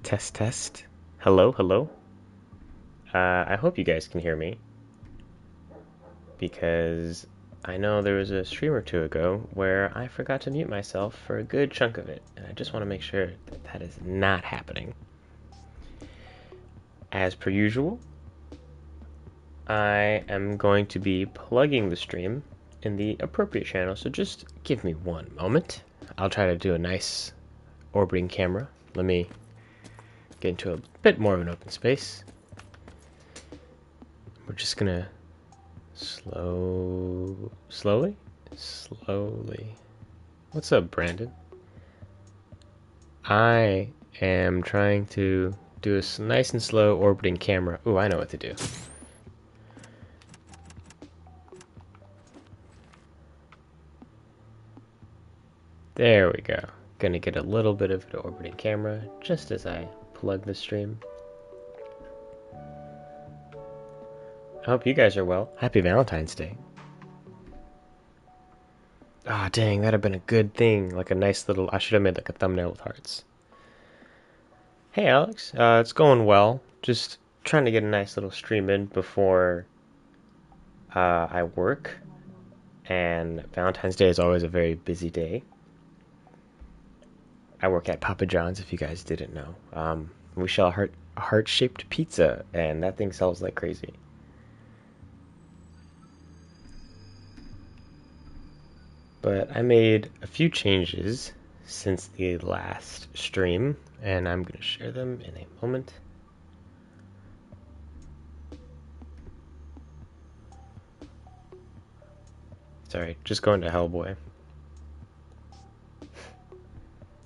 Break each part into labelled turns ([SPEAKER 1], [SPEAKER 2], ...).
[SPEAKER 1] Test, test. Hello, hello. I hope you guys can hear me because I know there was a stream or two ago where I forgot to mute myself for a good chunk of it, and I just want to make sure that that is not happening. As per usual, I am going to be plugging the stream in the appropriate channel, so just give me one moment. I'll try to do a nice orbiting camera. Let me get into a bit more of an open space. We're just gonna slowly. What's up, Brandon? I am trying to do a nice and slow orbiting camera. Ooh, I know what to do. There we go. Gonna get a little bit of an orbiting camera just as I plug the stream. I hope you guys are well. Happy Valentine's Day. Ah, dang, that'd have been a good thing. Like a nice little... I should have made like a thumbnail with hearts. Hey, Alex. It's going well. Just trying to get a nice little stream in before I work. And Valentine's Day is always a very busy day. I work at Papa John's, if you guys didn't know. We sell a heart-shaped pizza, and that thing sells like crazy. But I made a few changes since the last stream, and I'm going to share them in a moment. Sorry, just going to Hellboy.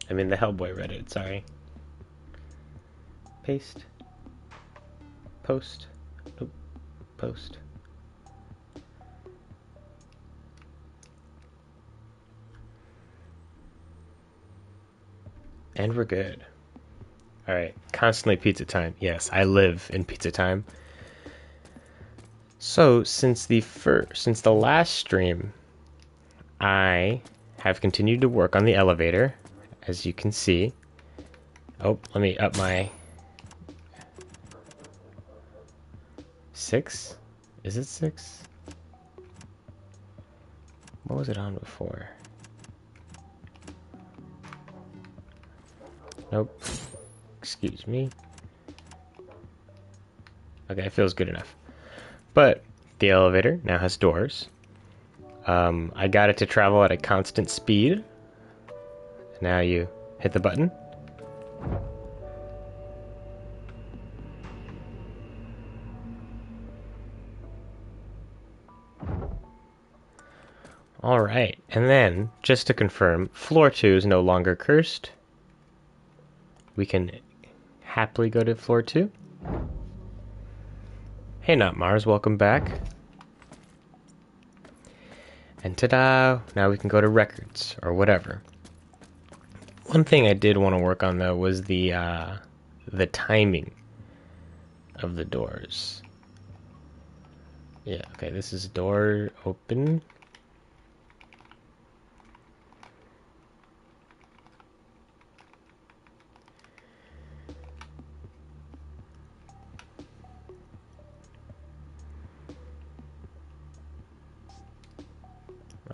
[SPEAKER 1] I mean the Hellboy Reddit, sorry. Paste. Post. Nope. Post. And we're good. Alright, constantly pizza time. Yes, I live in pizza time. So, since the last stream, I have continued to work on the elevator, as you can see. Oh, let me up my 6? Is it 6? What was it on before? Nope. Excuse me. Okay, it feels good enough. But the elevator now has doors. I got it to travel at a constant speed. Now you hit the button. Alright, and then, just to confirm, floor 2 is no longer cursed. We can happily go to floor 2. Hey, Not Mars, welcome back. And ta-da! Now we can go to records, or whatever. One thing I did want to work on, though, was the timing of the doors. Yeah, okay, this is door open.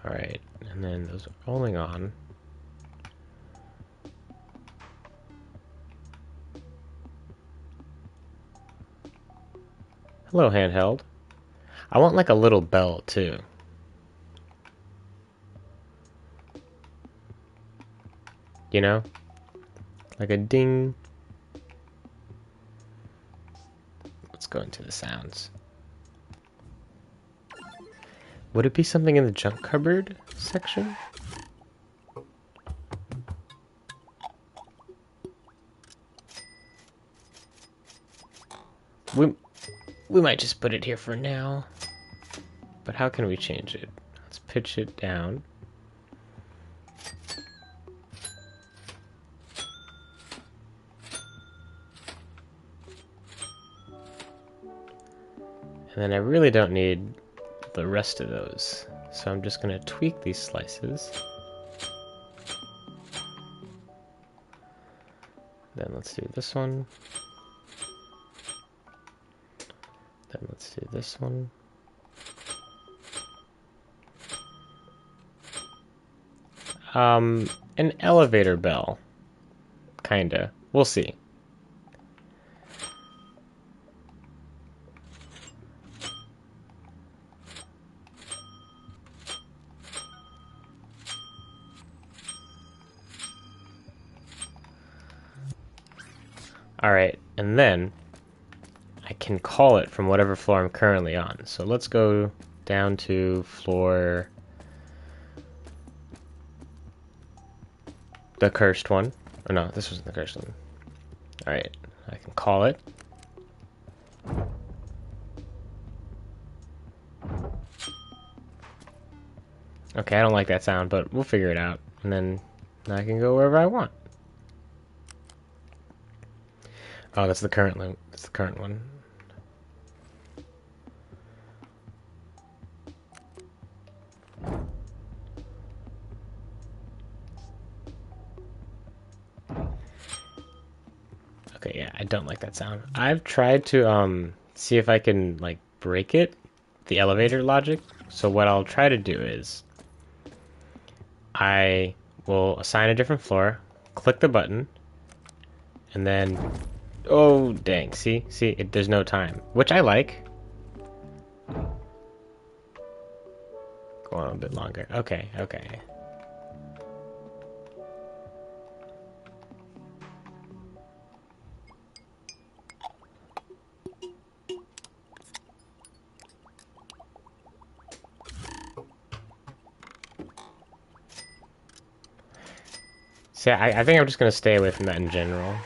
[SPEAKER 1] Alright, and then those are rolling on. Hello, handheld. I want like a little bell, too. You know? Like a ding. Let's go into the sounds. Would it be something in the junk cupboard section? We might just put it here for now. But how can we change it? Let's pitch it down. And then I really don't need the rest of those. So I'm just going to tweak these slices. Then let's do this one. Then let's do this one. An elevator bell. Kinda. We'll see. Alright, and then I can call it from whatever floor I'm currently on. So let's go down to floor... the cursed one. Or no, this wasn't the cursed one. Alright, I can call it. Okay, I don't like that sound, but we'll figure it out. And then I can go wherever I want. Oh, that's the current one. That's the current one. Okay, yeah, I don't like that sound. I've tried to see if I can like break it, the elevator logic. So what I'll try to do is I will assign a different floor, click the button, and then oh dang, see, there's no time, which I like. Go on a bit longer. Okay. See, I think I'm just gonna stay away from that in general.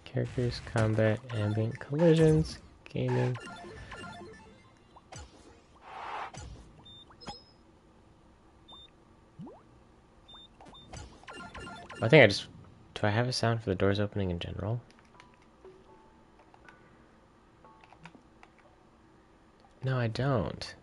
[SPEAKER 1] Characters, combat, ambient collisions, gaming. I think I just... do I have a sound for the doors opening in general? No, I don't.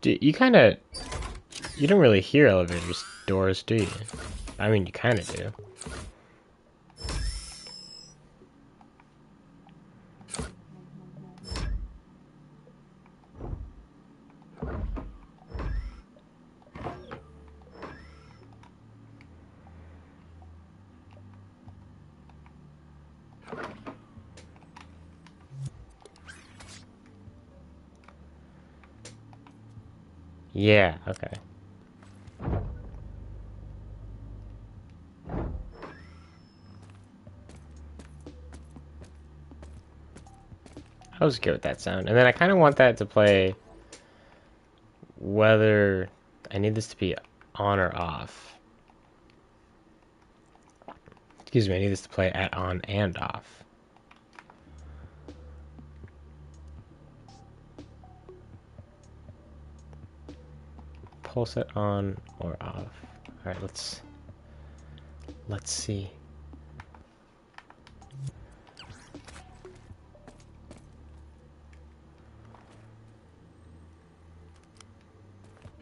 [SPEAKER 1] You kind of... you don't really hear elevators doors, do you? I mean, you kind of do. Yeah, okay. I was good with that sound. And then I kind of want that to play whether I need this to be on or off. Excuse me, I need this to play at on and off. Pulse it on or off. Alright, let's see.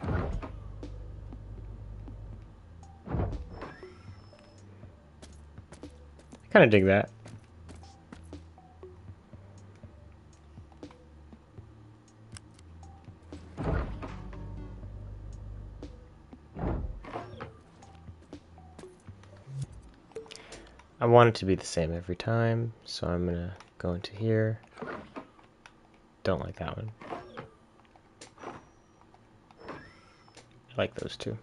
[SPEAKER 1] I kind of dig that. I want it to be the same every time, so I'm gonna go into here. Don't like that one. I like those two.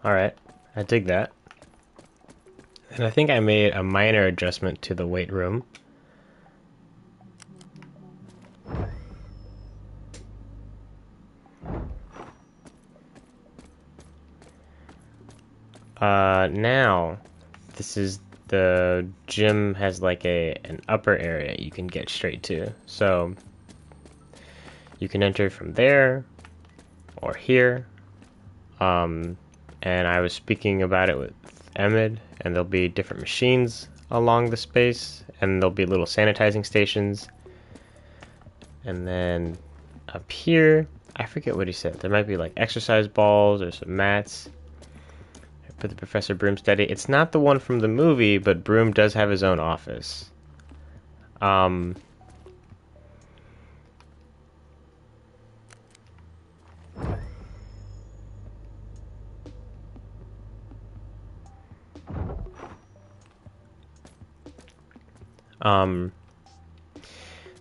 [SPEAKER 1] Alright, I dig that. And I think I made a minor adjustment to the weight room. Now, this is the gym has like an upper area you can get straight to. So you can enter from there or here. And I was speaking about it with Emid, and there'll be different machines along the space, and there'll be little sanitizing stations. And then up here, I forget what he said. There might be like exercise balls or some mats. I put the Professor Broom study. It's not the one from the movie, but Broom does have his own office. Um, um,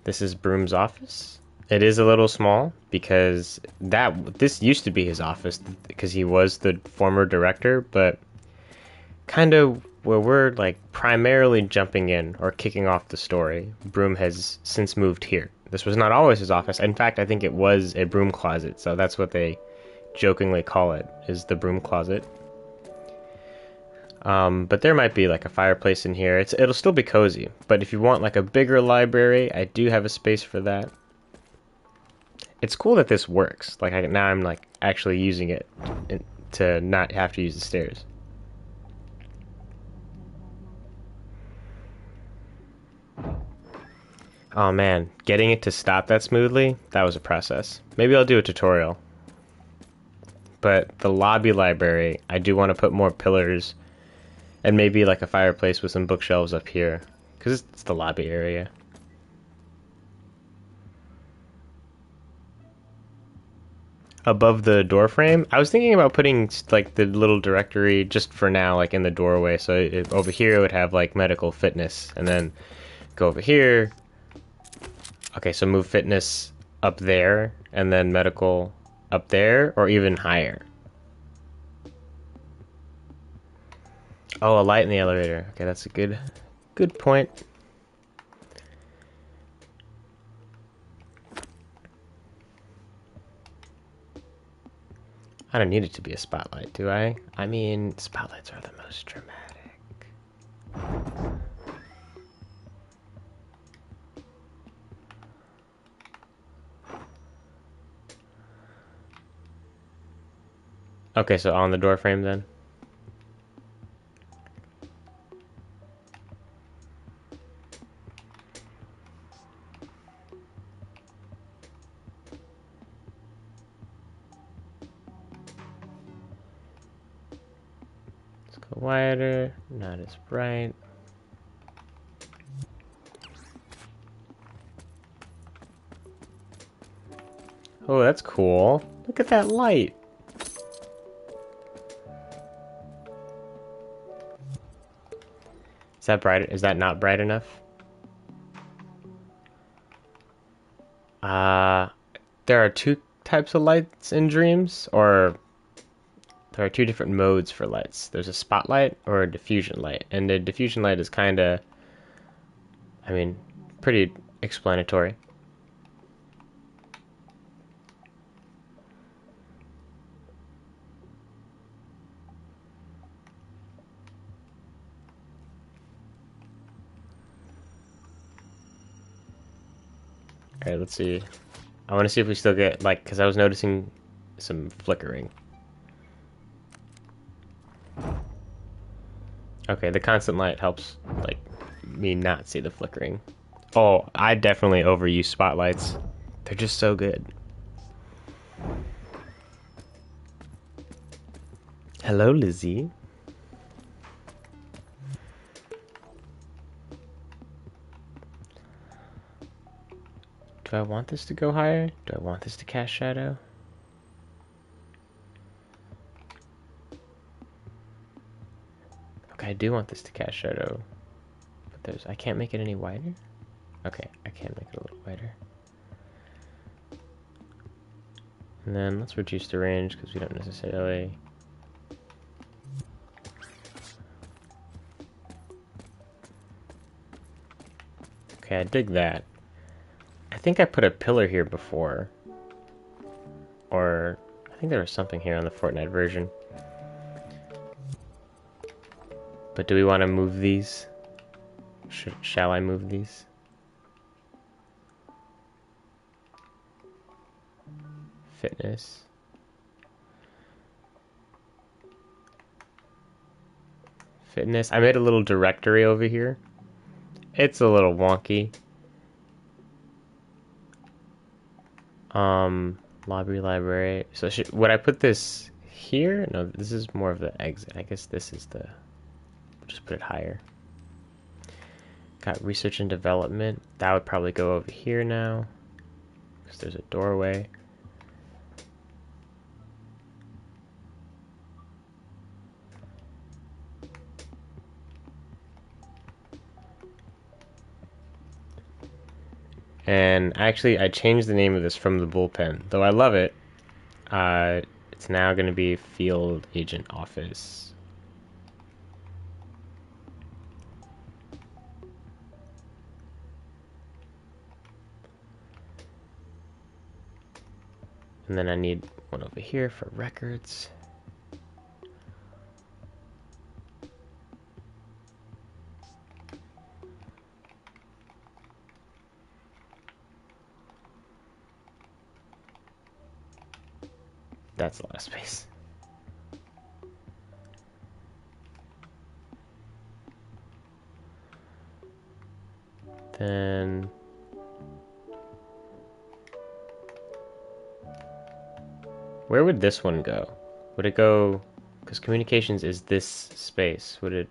[SPEAKER 1] this is Broom's office. It is a little small because this used to be his office because he was the former director, but kind of where we're like primarily jumping in or kicking off the story, Broom has since moved here. This was not always his office. In fact, I think it was a broom closet, so that's what they jokingly call it, is the broom closet. But there might be like a fireplace in here. It'll still be cozy, but if you want like a bigger library, I do have a space for that. It's cool that this works. Like now I'm like actually using it to not have to use the stairs. Oh man, getting it to stop that smoothly, that was a process. Maybe I'll do a tutorial. But the lobby library, I do want to put more pillars and maybe like a fireplace with some bookshelves up here, because it's the lobby area. Above the door frame, I was thinking about putting like the little directory just for now, like in the doorway. So over here it would have like medical fitness, and then go over here. Okay, so move fitness up there, and then medical up there, or even higher. Oh, a light in the elevator. Okay, that's a good point. I don't need it to be a spotlight, do I? I mean, spotlights are the most dramatic. Okay, so on the door frame then. Let's go wider, not as bright. Oh, that's cool. Look at that light. Is that bright? Is that not bright enough? Uh, there are two types of lights in Dreams, or there are two different modes for lights. There's a spotlight or a diffusion light, and the diffusion light is kind of, I mean, pretty explanatory. All right, let's see. I want to see if we still get, like, because I was noticing some flickering. Okay, the constant light helps, like, me not see the flickering. Oh, I definitely overuse spotlights. They're just so good. Hello, Lizzie. Do I want this to go higher? Do I want this to cast shadow? Okay, I do want this to cast shadow. But I can't make it any wider? Okay, I can make it a little wider. And then let's reduce the range because we don't necessarily... Okay, I dig that. I think I put a pillar here before. Or, I think there was something here on the Fortnite version. But do we want to move these? Shall I move these? Fitness. Fitness. I made a little directory over here. It's a little wonky. Library. So would I put this here? No, this is more of the exit. I guess this is the... Just put it higher. Got research and development. That would probably go over here now. Because there's a doorway. And actually, I changed the name of this from the bullpen. Though I love it, it's now going to be Field Agent Office. And then I need one over here for records. That's a lot of space. Then where would this one go? Would it go, because communications is this space, would it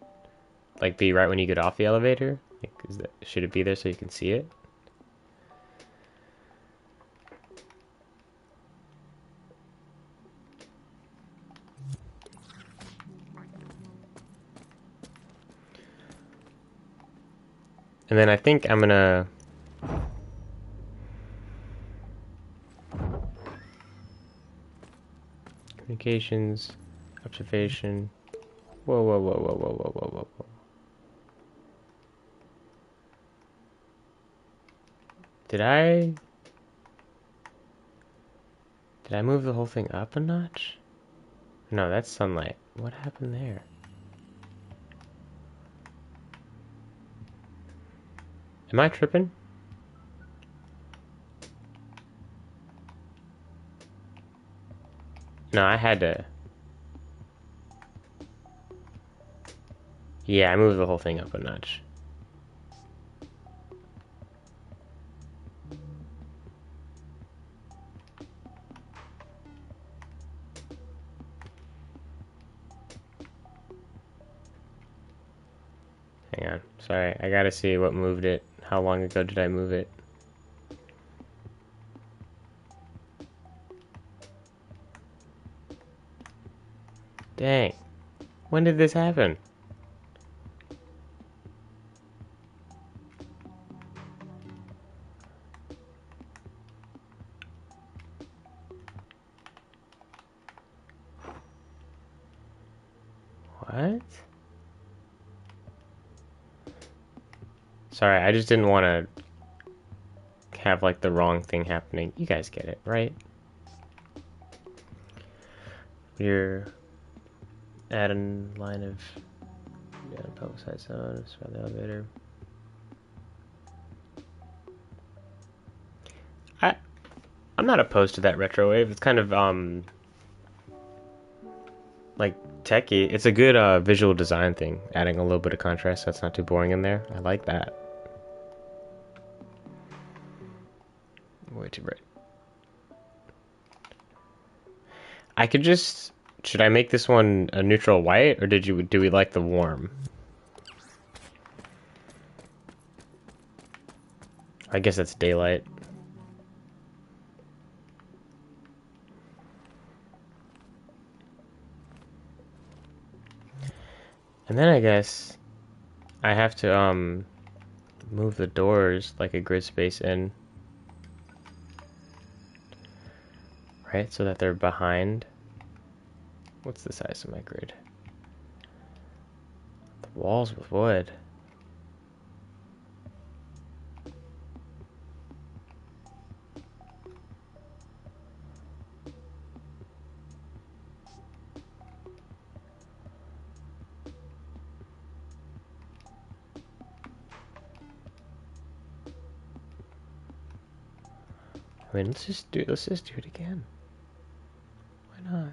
[SPEAKER 1] like be right when you get off the elevator? Like, should it be there so you can see it? And then I think I'm gonna communications, observation. Whoa, whoa, whoa, whoa, whoa, whoa, whoa, whoa, whoa. Did I move the whole thing up a notch? No, that's sunlight. What happened there? Am I tripping? No, I had to. Yeah, I moved the whole thing up a notch. Hang on. Sorry, I gotta see what moved it. How long ago did I move it? Dang. When did this happen? What? Sorry, I just didn't want to have like the wrong thing happening. You guys get it, right? We're add a line of publicized zones for the elevator. I'm not opposed to that retro wave. It's kind of like techie. It's a good visual design thing, adding a little bit of contrast so it's not too boring in there. I like that. Way too bright. I could just... Should I make this one a neutral white, or do we like the warm? I guess that's daylight. And then I guess I have to move the doors like a grid space in. Right, so that they're behind. What's the size of my grid? The walls with wood. I mean, let's just do it again. Why not?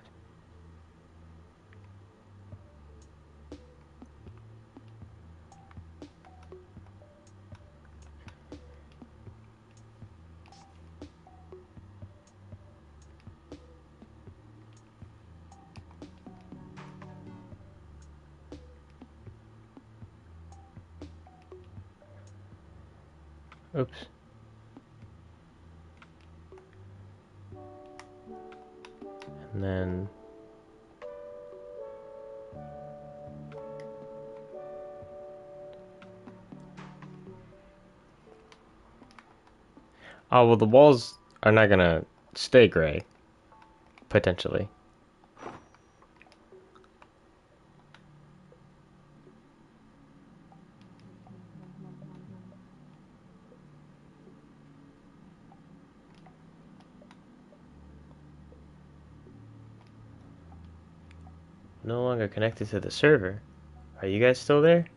[SPEAKER 1] Oops. And then oh, well, the walls are not gonna stay gray, potentially. No longer connected to the server. Are you guys still there?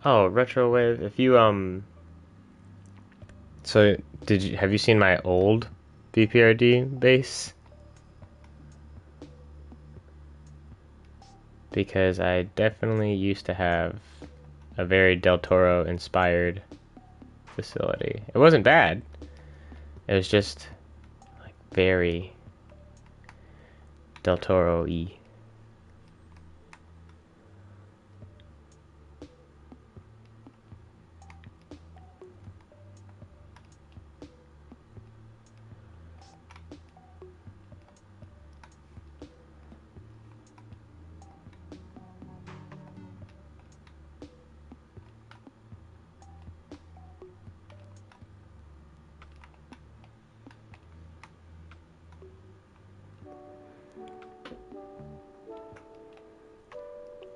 [SPEAKER 1] Oh, Retrowave, if you, so, have you seen my old BPRD base? Because I definitely used to have a very Del Toro inspired facility. It wasn't bad. It was just like very Del Toro-y.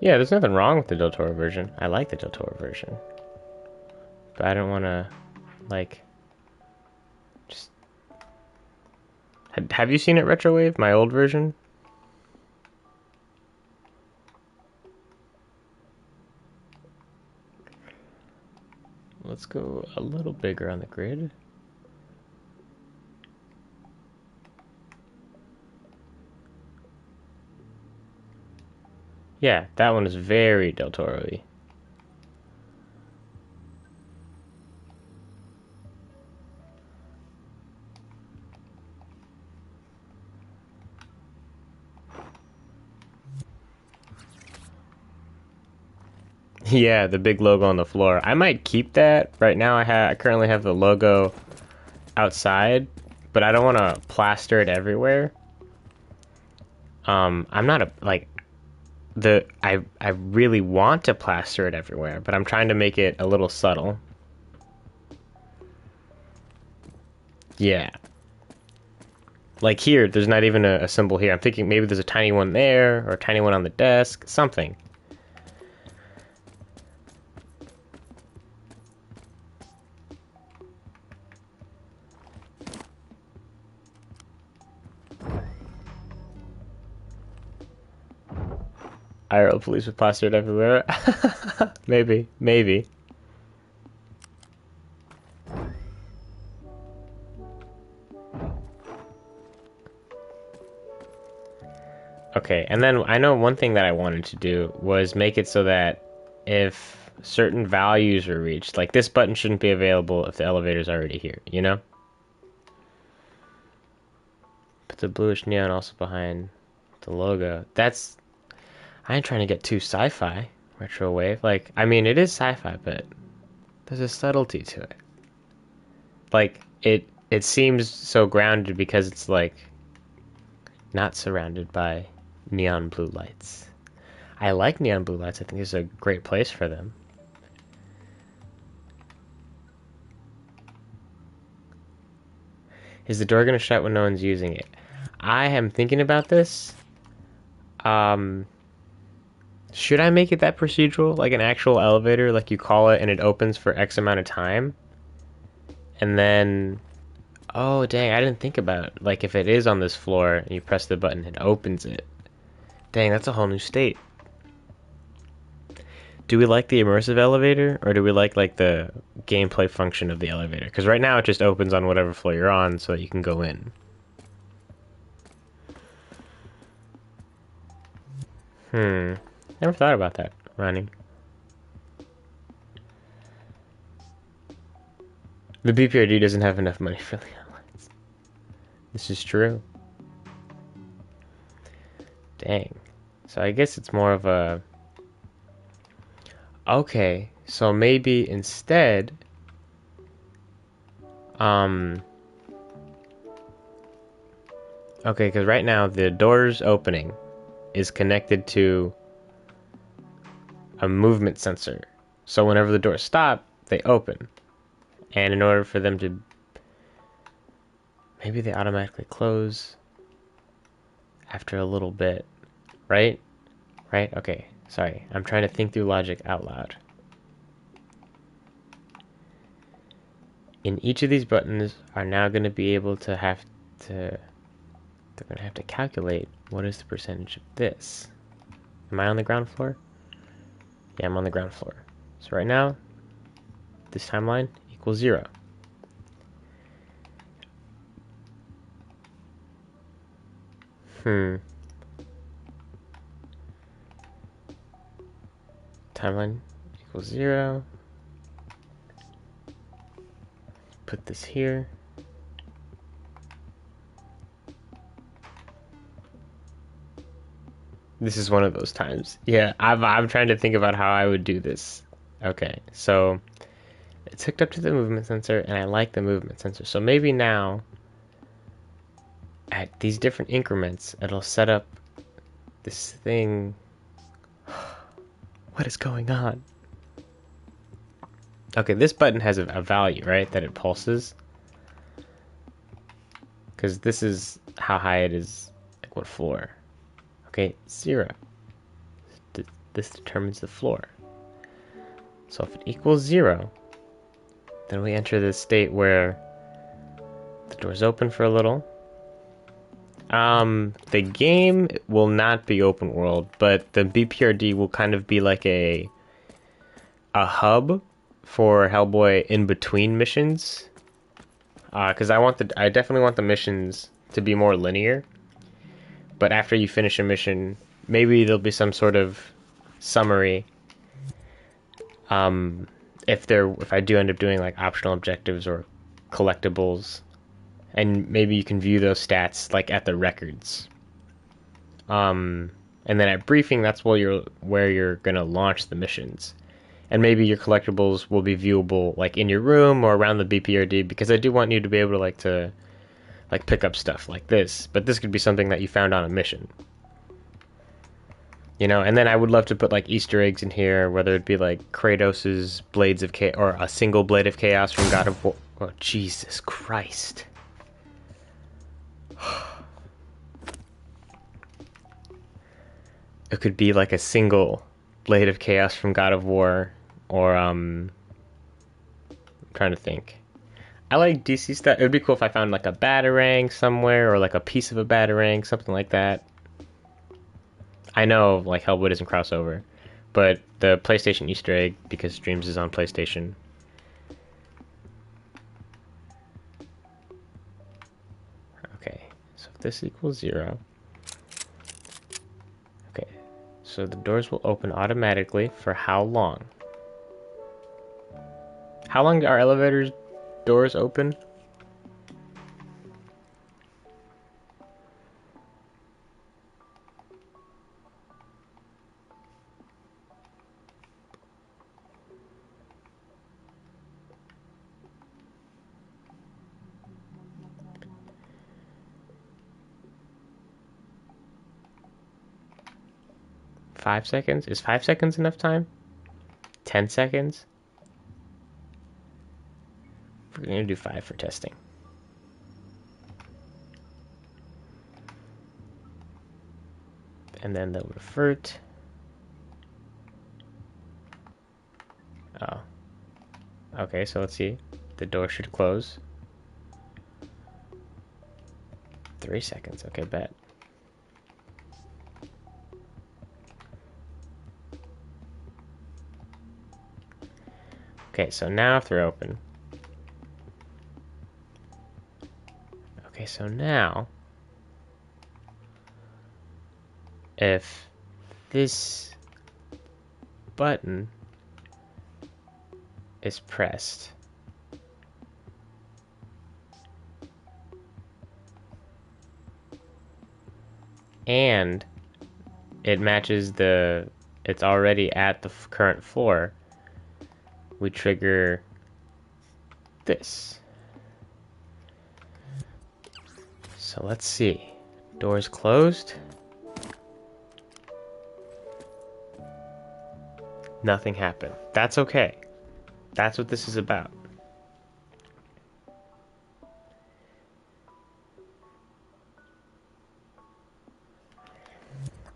[SPEAKER 1] Yeah, there's nothing wrong with the Del Toro version. I like the Del Toro version. But I don't want to, like, just... Have you seen it, Retrowave? My old version? Let's go a little bigger on the grid. Yeah, that one is very Del Toro-y. Yeah, the big logo on the floor. I might keep that. Right now I currently have the logo outside, but I don't want to plaster it everywhere. I'm not I really want to plaster it everywhere, but I'm trying to make it a little subtle. Yeah. Like here, there's not even a symbol here. I'm thinking maybe there's a tiny one there, or a tiny one on the desk, something. IRL police with plastered everywhere. Maybe, maybe. Okay, and then I know one thing that I wanted to do was make it so that if certain values are reached, like this button shouldn't be available if the elevator's already here, you know? Put the bluish neon also behind the logo. I ain't trying to get too sci-fi, Retrowave. Like, I mean, it is sci-fi, but there's a subtlety to it. Like, it seems so grounded because it's like not surrounded by neon blue lights. I like neon blue lights. I think it's a great place for them. Is the door gonna shut when no one's using it? I am thinking about this. Should I make it that procedural, like an actual elevator, like you call it and it opens for X amount of time? And then, oh dang, I didn't think about it. Like if it is on this floor and you press the button, it opens it. Dang, that's a whole new state. Do we like the immersive elevator, or do we like the gameplay function of the elevator? Because right now it just opens on whatever floor you're on so that you can go in. Never thought about that, Ronnie. The BPRD doesn't have enough money for the outlets. This is true. Dang. So I guess it's more of a... Okay, so maybe instead... Okay, because right now the door's opening is connected to a movement sensor. So whenever the doors stop, they open. And in order for them to... Maybe they automatically close after a little bit. Right? Right? Okay. Sorry. I'm trying to think through logic out loud. In each of these buttons are now going to be able to have to... They're going to have to calculate what is the percentage of this. Am I on the ground floor? Yeah, I'm on the ground floor. So right now, this timeline equals 0. Timeline equals 0. Put this here. This is one of those times. Yeah, I'm trying to think about how I would do this. Okay, so it's hooked up to the movement sensor, and I like the movement sensor. So maybe now, at these different increments, it'll set up this thing. What is going on? Okay, this button has a value, right, that it pulses. Because this is how high it is, like what floor. Okay, 0. This determines the floor. So if it equals 0, then we enter this state where the door's open for a little. The game will not be open world, but the BPRD will kind of be like a hub for Hellboy in between missions. Because I definitely want the missions to be more linear. But after you finish a mission, maybe there'll be some sort of summary. If I do end up doing like optional objectives or collectibles, and maybe you can view those stats like at the records. And then at briefing, that's where you're gonna launch the missions. And maybe your collectibles will be viewable like in your room or around the BPRD, because I do want you to be able to pick up stuff like this. But this could be something that you found on a mission. You know, and then I would love to put like Easter eggs in here, whether it be like Kratos's blades of chaos or a single blade of chaos from God of War. Oh, Jesus Christ. It could be like a single blade of chaos from God of War, or I'm trying to think. I like DC stuff. It would be cool if I found like a Batarang somewhere, or like a piece of a Batarang, something like that. I know like Hellboy doesn't cross over, but the PlayStation Easter egg, because Dreams is on PlayStation. Okay, so if this equals 0. Okay, so the doors will open automatically for how long? How long do our elevators doors open? Five seconds? Is 5 seconds enough time? 10 seconds? We're gonna do 5 for testing. And then they'll revert. Oh. Okay, so let's see. The door should close. 3 seconds. Okay, bet. Okay, so now if they're open. Okay, so now if this button is pressed, and it matches it's already at the current floor, we trigger this. So let's see. Doors closed. Nothing happened. That's okay. That's what this is about.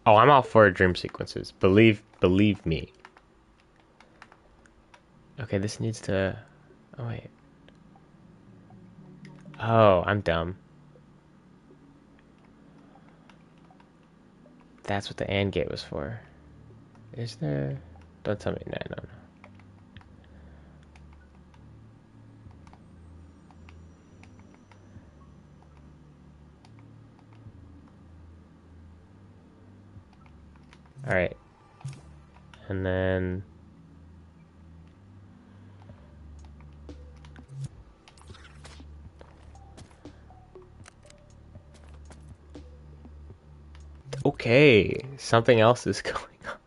[SPEAKER 1] Oh, I'm all for dream sequences. Believe me. Okay, this needs to... Oh, wait. Oh, I'm dumb. That's what the AND gate was for. Is there... Don't tell me. No, no, no. Alright. And then... Okay, something else is going on.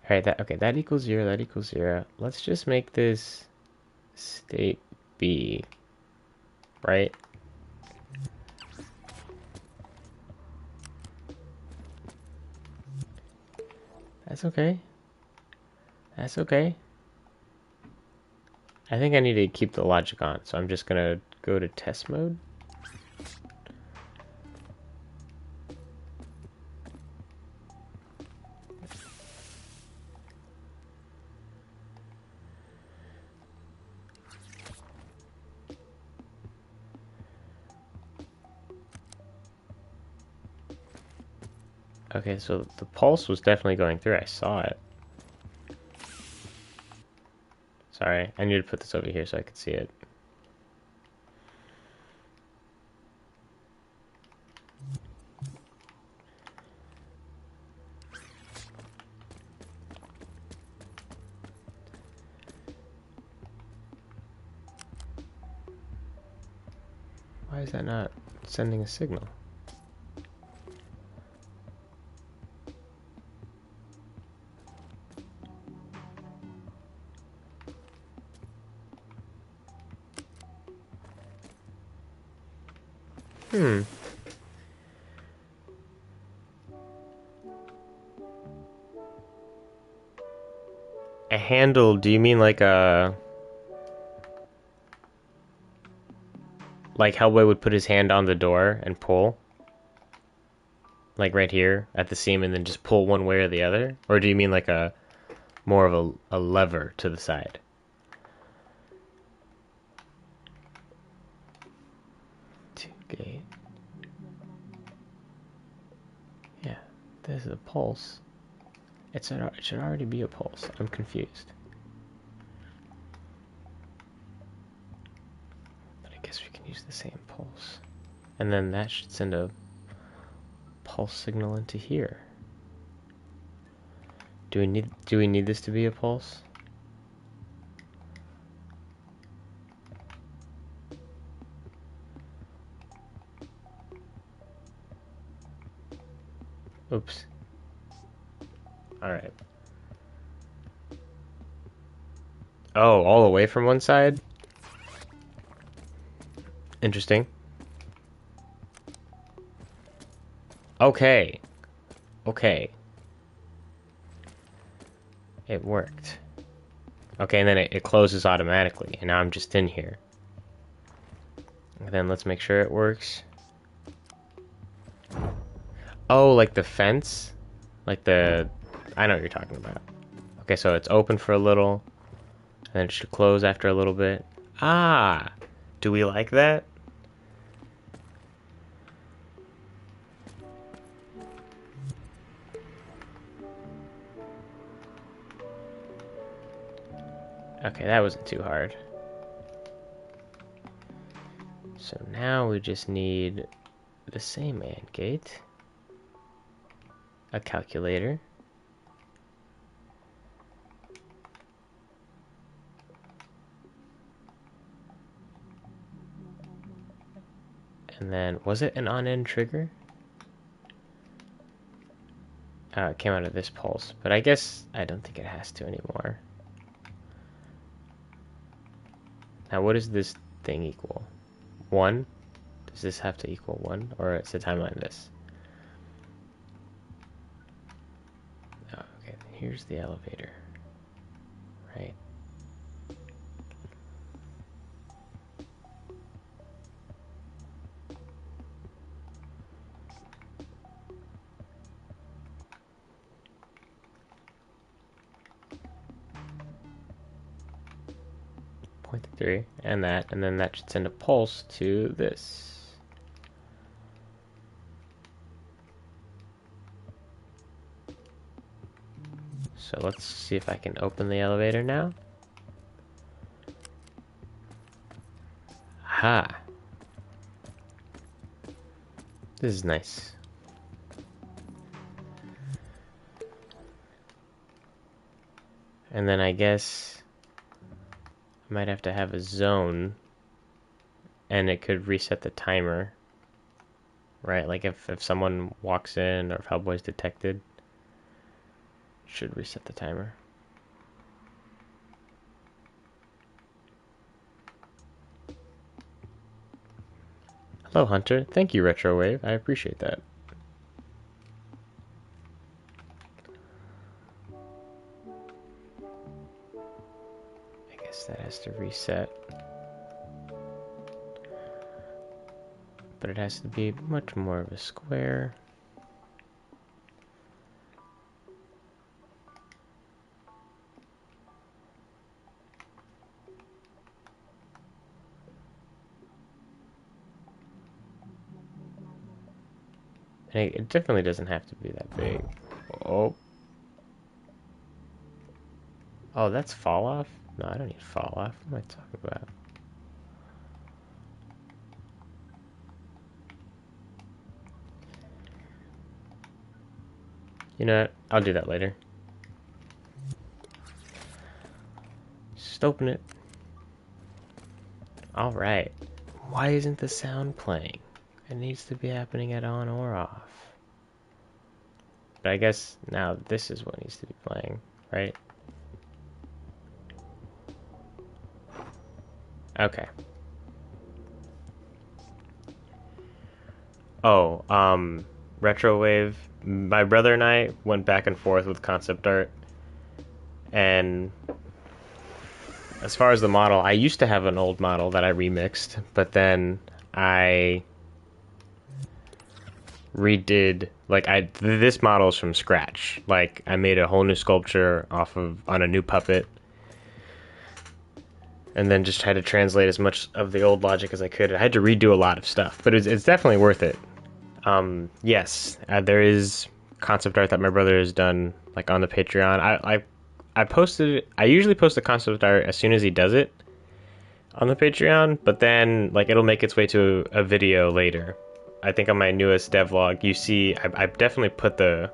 [SPEAKER 1] Alright, that equals 0, that equals 0. Let's just make this state B, right? That's okay. That's okay. I think I need to keep the logic on, so I'm just gonna go to test mode. Okay, so the pulse was definitely going through. I saw it. Sorry, I need to put this over here so I could see it. Why is that not sending a signal? Hmm. A handle, do you mean like a... Like Hellboy would put his hand on the door and pull? Like right here at the seam and then just pull one way or the other? Or do you mean like a more of a lever to the side? Gate. Yeah, there's a pulse. It should already be a pulse. I'm confused. But I guess we can use the same pulse. And then that should send a pulse signal into here. Do we need this to be a pulse? Oops. Alright. Oh, all away from one side? Interesting. Okay. Okay. It worked. Okay, and then it closes automatically, and now I'm just in here. And then let's make sure it works. Oh, like the fence? Like the... I know what you're talking about. Okay, so it's open for a little, and then it should close after a little bit. Ah! Do we like that? Okay, that wasn't too hard. So now we just need the same AND gate, a calculator, and then, was it an on-end trigger? It came out of this pulse, but I guess I don't think it has to anymore. Now what does this thing equal? 1? Does this have to equal 1? Or is the timeline this? Oh, okay, here's the elevator. Right. Point to 3, and then that should send a pulse to this. So let's see if I can open the elevator now. Ha! This is nice. And then I guess I might have to have a zone, and it could reset the timer, right? Like if someone walks in or if Hellboy's detected, it should reset the timer. Hello, Hunter. Thank you, Retrowave. I appreciate that. I guess that has to reset. But it has to be much more of a square. And it definitely doesn't have to be that big. Oh. Oh, that's fall off? No, I don't need fall off. What am I talking about? You know what? I'll do that later. Just open it. Alright. Why isn't the sound playing? It needs to be happening at on or off. But I guess now this is what needs to be playing, right? Okay. Oh, Retrowave. My brother and I went back and forth with concept art. And as far as the model, I used to have an old model that I remixed, but then I redid this model is from scratch. Like I made a whole new sculpture on a new puppet, and then just had to translate as much of the old logic as I could. I had to redo a lot of stuff, but it's definitely worth it. Yes, there is concept art that my brother has done, like on the Patreon. I posted it. I usually post the concept art as soon as he does it on the Patreon, but then like it'll make its way to a video later. I think on my newest devlog, you see I definitely put the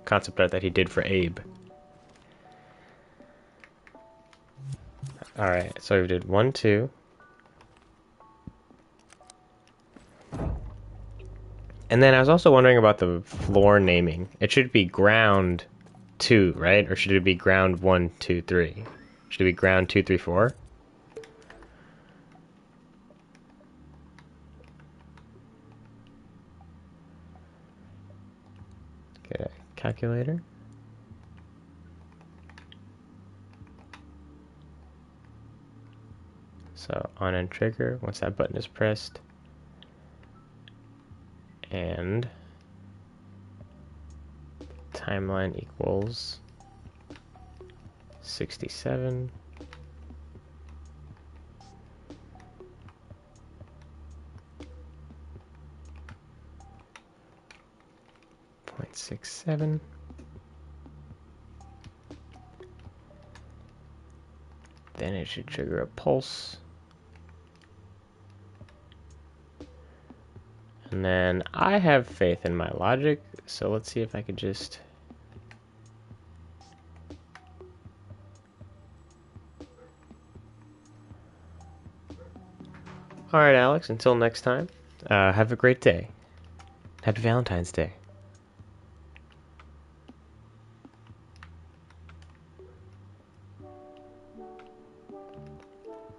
[SPEAKER 1] concept art that he did for Abe. All right, so we did 1, 2. And then I was also wondering about the floor naming. It should be ground 2, right? Or should it be ground 1, 2, 3? Should it be ground 2, 3, 4? Get a calculator. So on and trigger, once that button is pressed. And timeline equals 67. .67. then it should trigger a pulse. And then I have faith in my logic, so let's see if I could just... Alright, Alex, until next time, have a great day. Happy Valentine's Day.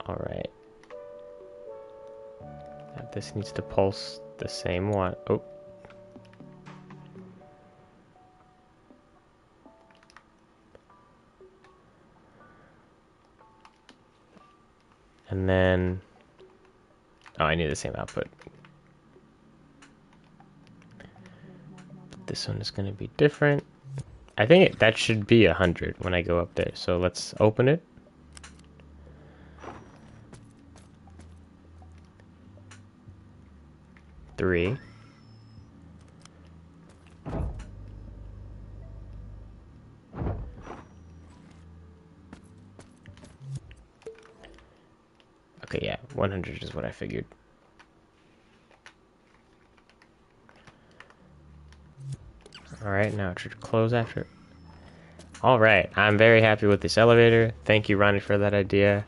[SPEAKER 1] Alright. Now this needs to pulse the same one. Oh. And then... Oh, I need the same output. But this one is going to be different. I think that should be 100 when I go up there. So let's open it. Three. Okay, yeah, 100 is what I figured. Alright, now it should close after. Alright, I'm very happy with this elevator. Thank you, Ronnie, for that idea.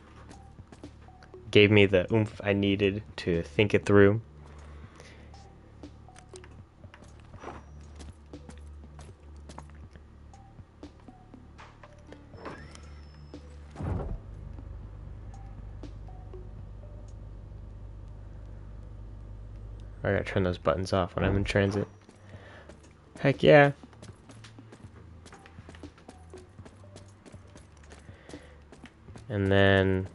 [SPEAKER 1] Gave me the oomph I needed to think it through. I gotta turn those buttons off when I'm in transit. Heck yeah. And then,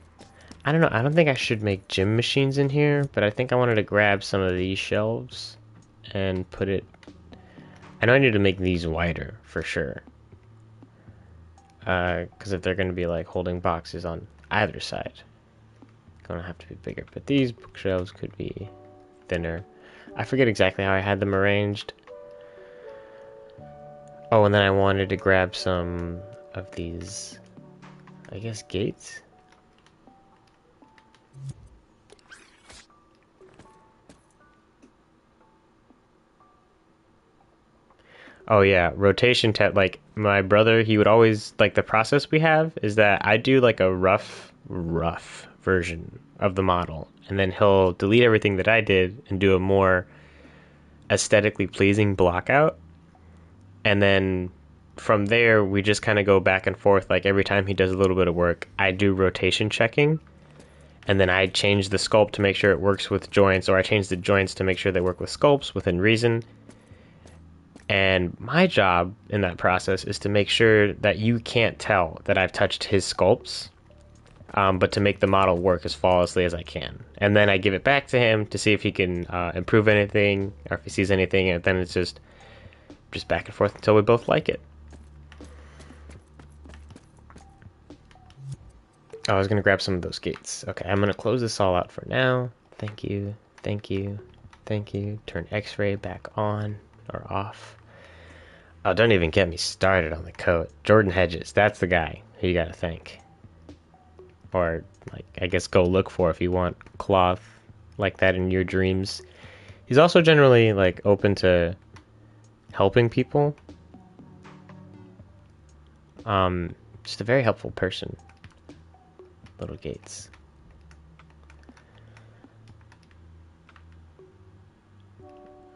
[SPEAKER 1] I don't know, I don't think I should make gym machines in here, but I think I wanted to grab some of these shelves and put it... I know I need to make these wider, for sure. Because if they're going to be like holding boxes on either side, gonna have to be bigger. But these bookshelves could be thinner. I forget exactly how I had them arranged. Oh, and then I wanted to grab some of these, I guess, gates? Oh yeah, rotation like my brother, he would always, like the process we have is that I do like a rough version of the model, and then he'll delete everything that I did and do a more aesthetically pleasing block out. And then from there, we just kind of go back and forth. Like every time he does a little bit of work, I do rotation checking. And then I change the sculpt to make sure it works with joints, or I change the joints to make sure they work with sculpts within reason. And my job in that process is to make sure that you can't tell that I've touched his sculpts, but to make the model work as flawlessly as I can. And then I give it back to him to see if he can improve anything, or if he sees anything, and then it's just back and forth until we both like it. Oh, I was going to grab some of those gates. Okay, I'm going to close this all out for now. Thank you, thank you, thank you. Turn X-ray back on or off. Oh, don't even get me started on the coat. Jordan Hedges, that's the guy who you got to thank. Or, like, I guess go look for if you want cloth like that in your dreams. He's also generally, like, open to helping people. Just a very helpful person. Little gates.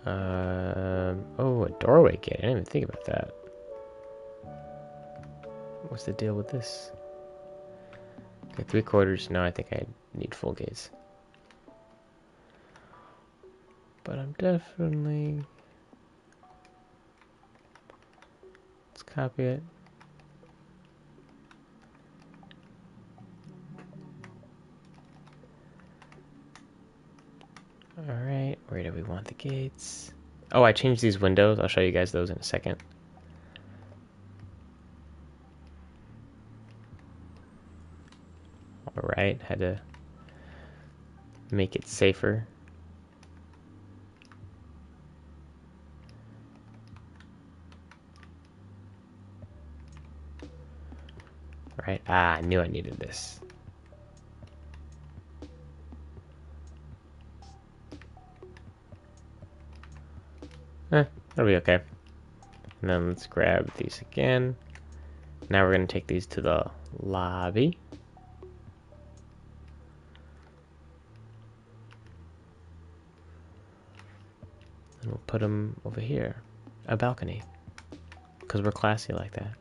[SPEAKER 1] Oh, a doorway gate. I didn't even think about that. What's the deal with this? Okay, 3/4. No, I think I need full gates. But I'm definitely... Let's copy it. Alright, where do we want the gates? Oh, I changed these windows. I'll show you guys those in a second. Alright, had to make it safer. Alright, I knew I needed this. That'll be okay. And then let's grab these again. Now we're going to take these to the lobby. And we'll put them over here. A balcony. Because we're classy like that.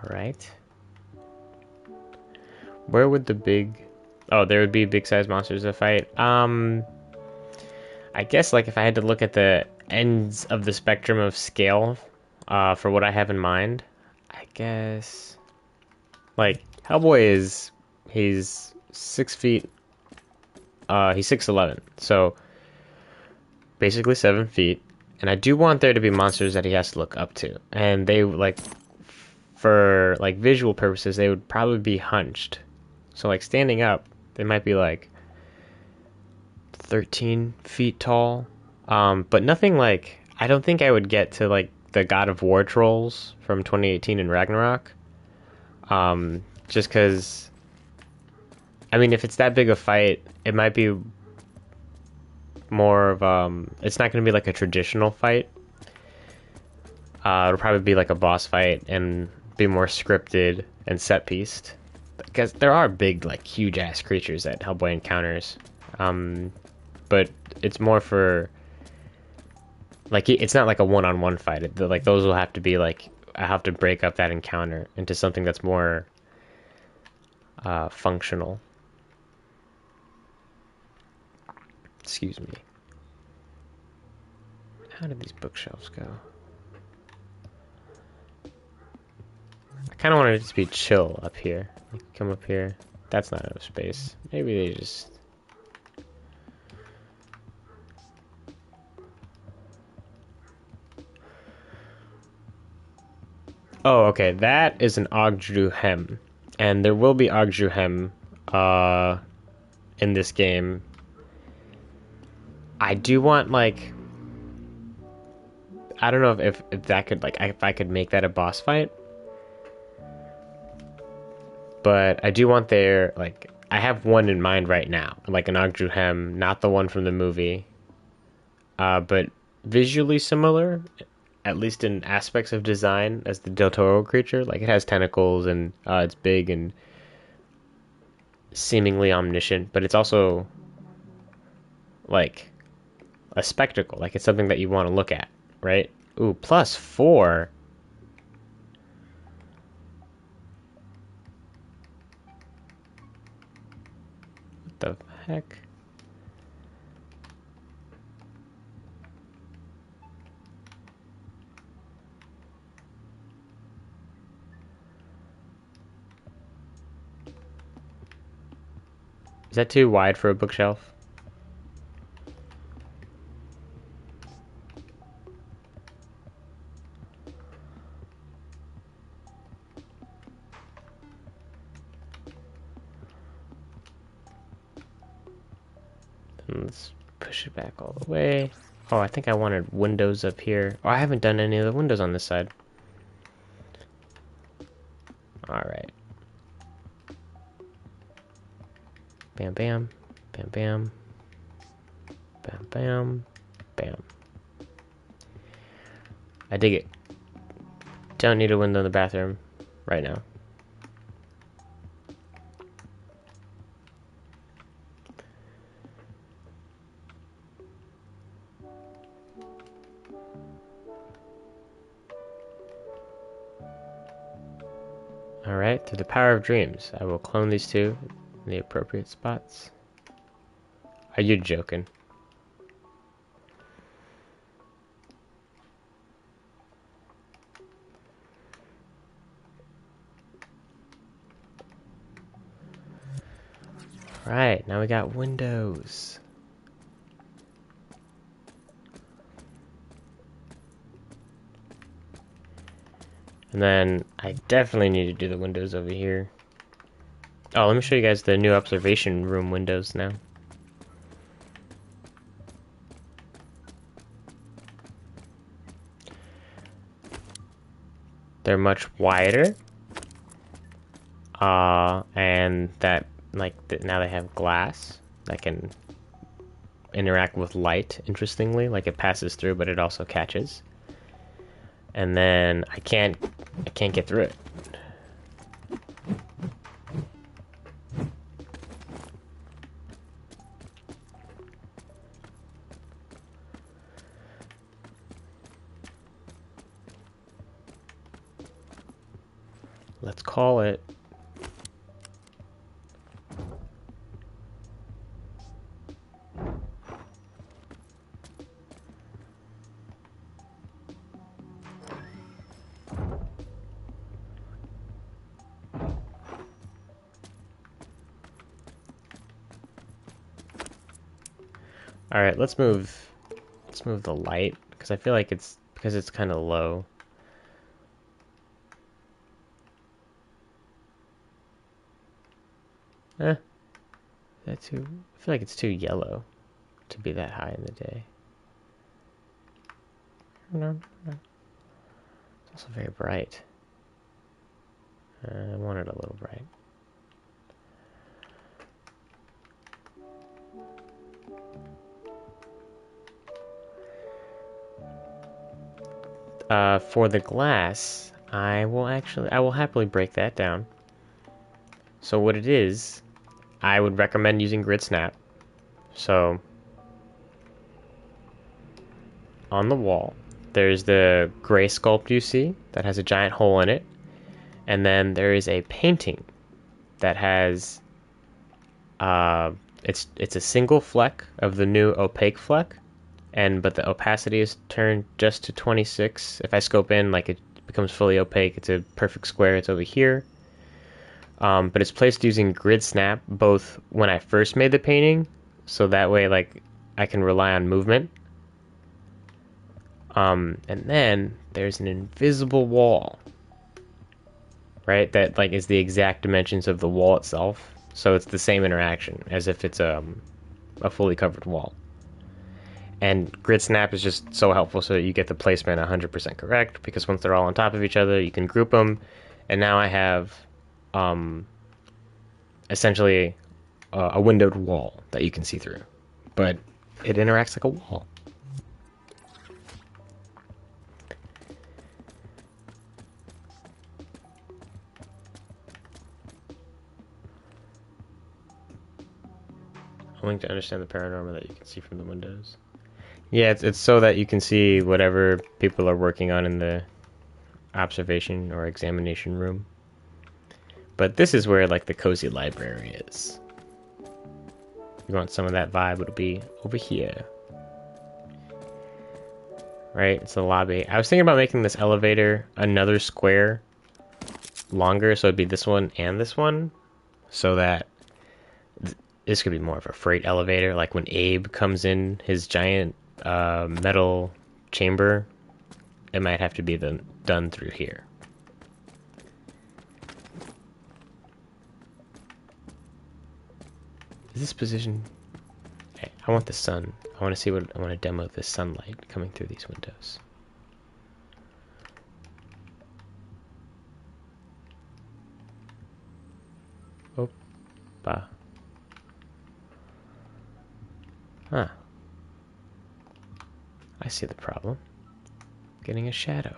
[SPEAKER 1] Alright. Where would the big... Oh, there would be big size monsters to fight. I guess like if I had to look at the ends of the spectrum of scale for what I have in mind, I guess like Hellboy is he's 6 feet he's 6'11", so basically 7 feet, and I do want there to be monsters that he has to look up to, and they like for like visual purposes they would probably be hunched, so like standing up they might be like 13 feet tall, but nothing like, I don't think I would get to like the God of War trolls from 2018 in Ragnarok, just because, I mean, if it's that big a fight, it might be more of, it's not going to be like a traditional fight, it'll probably be like a boss fight and be more scripted and set-pieced, because there are big, like, huge-ass creatures that Hellboy encounters, but it's more for, like, it's not like a one-on-one fight. Like, those will have to be, like, I have to break up that encounter into something that's more functional. Excuse me. How did these bookshelves go? I kind of wanted it to be chill up here. Like, come up here. That's not enough space. Maybe they just... Oh, okay. That is an Ogdru Hem. And there will be Ogdru Hem in this game. I do want, like... I don't know if that could, like, if I could make that a boss fight. But I do want their, like... I have one in mind right now. Like an Ogdru Hem, not the one from the movie. But visually similar, at least in aspects of design, as the Del Toro creature. Like, it has tentacles, and it's big and seemingly omniscient, but it's also like a spectacle. Like, it's something that you want to look at, right? Ooh, +4. What the heck? Is that too wide for a bookshelf? Then let's push it back all the way. Oh, I think I wanted windows up here. Oh, I haven't done any of the windows on this side. Alright. Bam, bam. Bam, bam. Bam, bam. Bam. I dig it. Don't need a window in the bathroom right now. Alright, through the power of dreams, I will clone these two in the appropriate spots. Are you joking? Right, now we got windows. And then I definitely need to do the windows over here. Oh, let me show you guys the new observation room windows now. they're much wider. And that, like, now they have glass that can interact with light, interestingly. Like, it passes through, but it also catches. And then I can't get through it. Let's call it all right, let's move the light because I feel like it's kind of low. That too. I feel like it's too yellow to be that high in the day. No. It's also very bright. I want it a little bright. For the glass, I will happily break that down. So what it is, I would recommend using grid snap. So on the wall, there's the gray sculpt you see that has a giant hole in it, and then there is a painting that has it's a single fleck of the new opaque fleck, but the opacity is turned just to 26. If I scope in, like, it becomes fully opaque. It's a perfect square. It's over here. But it's placed using grid snap both when I first made the painting, so that way, like, I can rely on movement. And then there's an invisible wall, right? That, like, is the exact dimensions of the wall itself. So it's the same interaction as if it's a fully covered wall. And grid snap is just so helpful so that you get the placement 100% correct, because once they're all on top of each other, you can group them. And now I have essentially a windowed wall that you can see through, but it interacts like a wall. I'm willing to understand the paranormal that you can see from the windows. Yeah, it's so that you can see whatever people are working on in the observation or examination room. But this is where, like, the cozy library is. You want some of that vibe, it'll be over here. Right, it's the lobby. I was thinking about making this elevator another square longer, so it'd be this one and this one, so that this could be more of a freight elevator, like when Abe comes in his giant metal chamber, it might have to be done through here. Is this position? Hey, I want the sun. I want to demo the sunlight coming through these windows. Opa. Huh. I see the problem. Getting a shadow.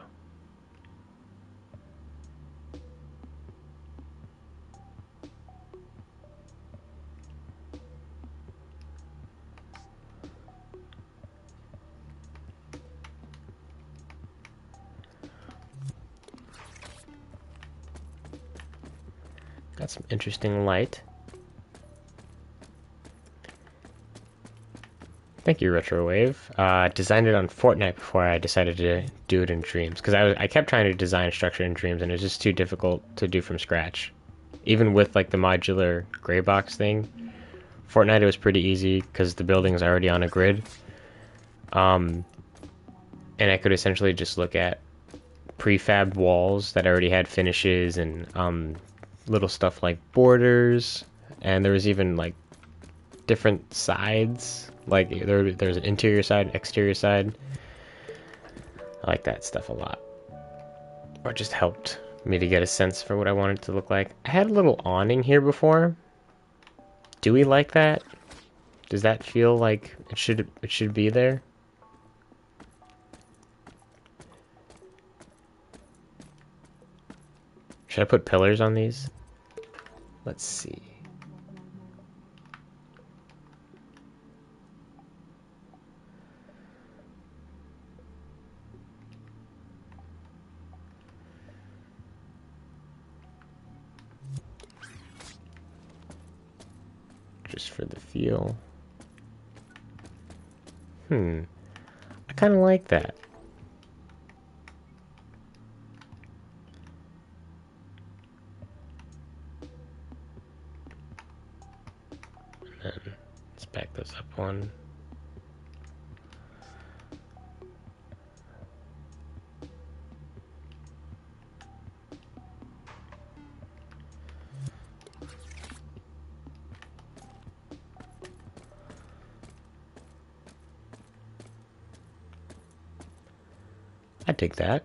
[SPEAKER 1] Got some interesting light. Thank you, Retrowave. Designed it on Fortnite before I decided to do it in Dreams, because I kept trying to design structure in Dreams, and it was just too difficult to do from scratch. Even with, like, the modular gray box thing, Fortnite it was pretty easy because the building's already on a grid. And I could essentially just look at prefab walls that already had finishes and little stuff like borders, and there was even, like, different sides. Like, there's an interior side, exterior side. I like that stuff a lot. or just helped me to get a sense for what I want it to look like. I had a little awning here before. Do we like that? Does that feel like it should be there? Should I put pillars on these? Let's see. Just for the feel. I kind of like that. And then let's back those up one. I dig that.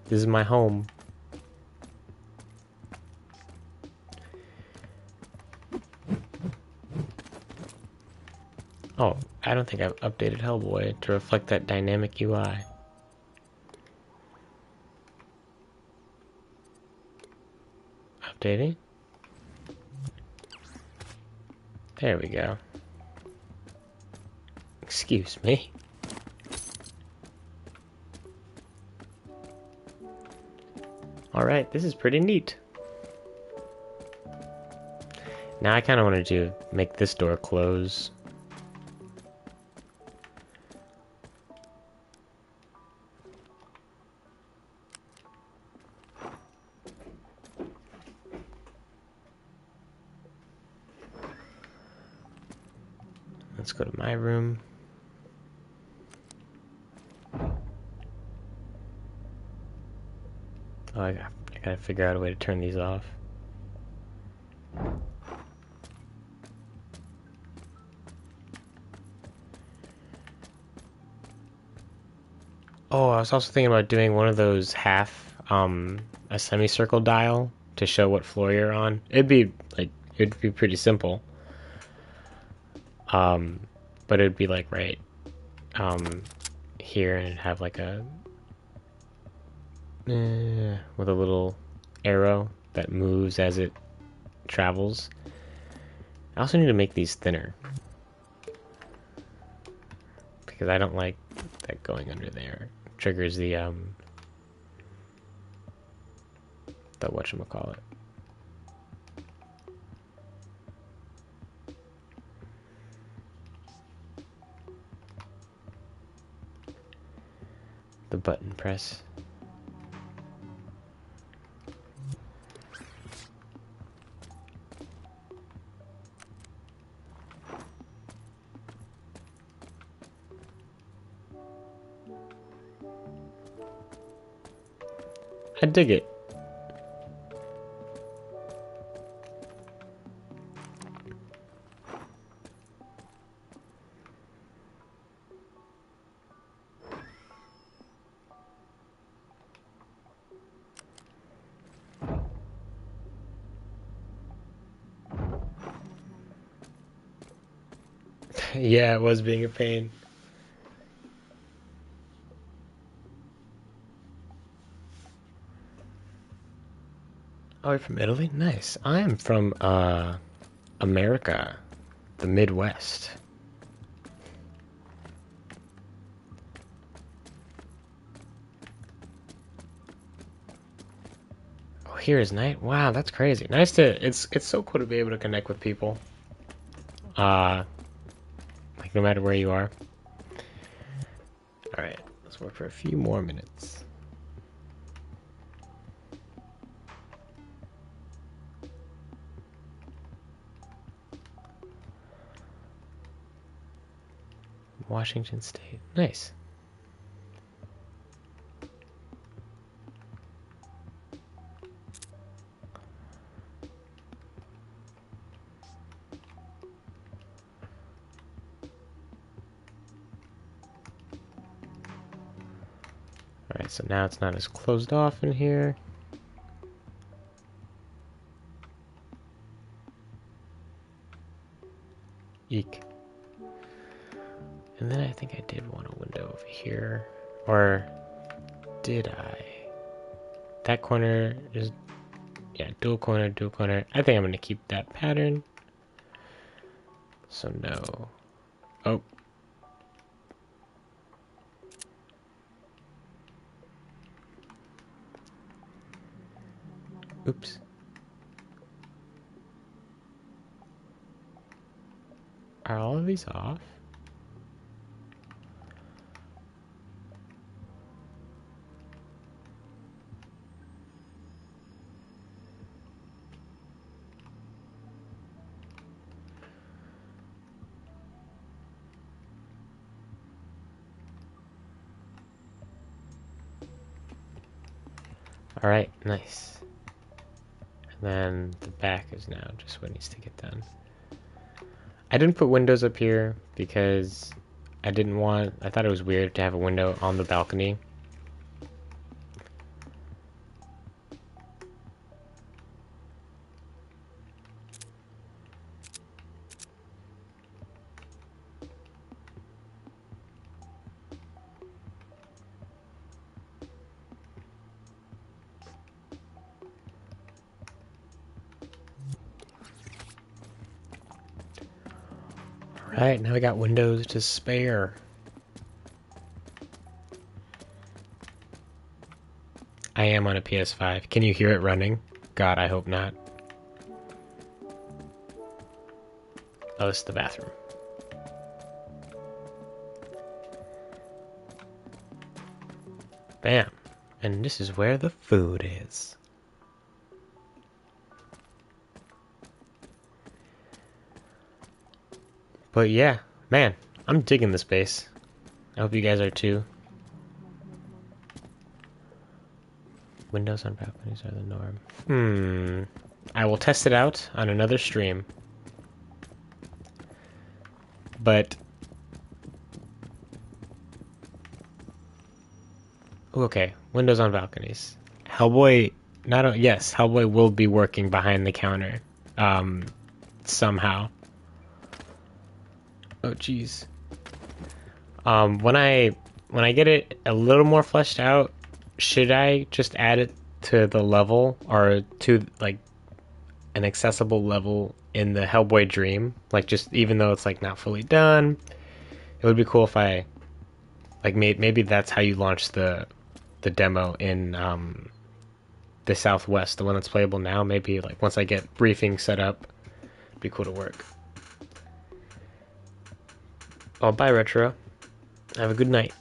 [SPEAKER 1] This is my home. Oh, I don't think I've updated Hellboy to reflect that dynamic UI. Updating. There we go. Excuse me. Alright, this is pretty neat. Now I kind of want to make this door close. Let's go to my room. Oh, I gotta figure out a way to turn these off. Oh, I was also thinking about doing one of those a semicircle dial to show what floor you're on. It'd be pretty simple. But it'd be like right, here, and it'd have like with a little arrow that moves as it travels. I also need to make these thinner because I don't like that going under there. Triggers the whatchamacallit. The button press. I dig it. Yeah, it was being a pain. Oh, you're from Italy? Nice. I am from America, the Midwest. Oh, here is night. Wow, that's crazy. Nice to. It's so cool to be able to connect with people. Uh, like no matter where you are. All right, let's work for a few more minutes. Washington State. Nice. Alright, so now it's not as closed off in here. Eek. And then I think I did want a window over here. Or did I? That corner is, yeah, dual corner, dual corner. I think I'm going to keep that pattern. So no. Oh. Oops. Are all of these off? Alright, nice. And then the back is now just what needs to get done. I didn't put windows up here because I thought it was weird to have a window on the balcony. Alright, now we got windows to spare. I am on a PS5. Can you hear it running? God, I hope not. Oh, this is the bathroom. Bam. And this is where the food is. But yeah, man, I'm digging the space. I hope you guys are too. Windows on balconies are the norm. I will test it out on another stream. But okay, windows on balconies. Hellboy, yes, Hellboy will be working behind the counter, somehow. Oh, jeez. When I get it a little more fleshed out, should I just add it to the level or to like an accessible level in the Hellboy Dream? Like, just even though it's like not fully done, it would be cool if I like maybe that's how you launch the demo in the Southwest, the one that's playable now. Maybe like once I get briefing set up, it'd be cool to work. Oh, bye, Retro. Have a good night.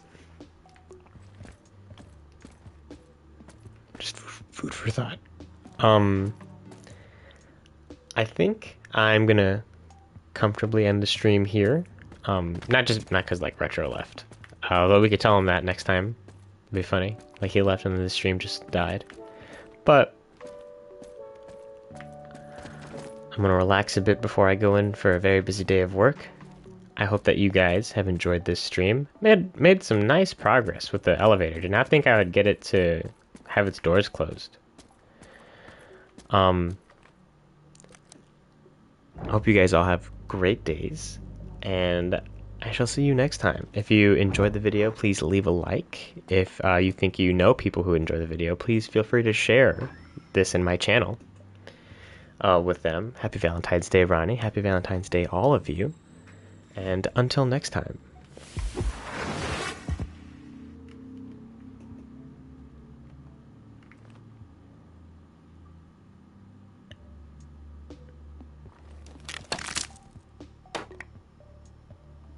[SPEAKER 1] Just food for thought. I think I'm gonna comfortably end the stream here. Not because like Retro left. Although we could tell him that next time. It'd be funny. Like he left and then the stream just died. But I'm gonna relax a bit before I go in for a very busy day of work. I hope that you guys have enjoyed this stream. Made some nice progress with the elevator. Did not think I would get it to have its doors closed. I hope you guys all have great days, and I shall see you next time. If you enjoyed the video, please leave a like. If you think you know people who enjoy the video, please feel free to share this in my channel with them. Happy Valentine's Day, Ronnie. Happy Valentine's Day, all of you. And until next time.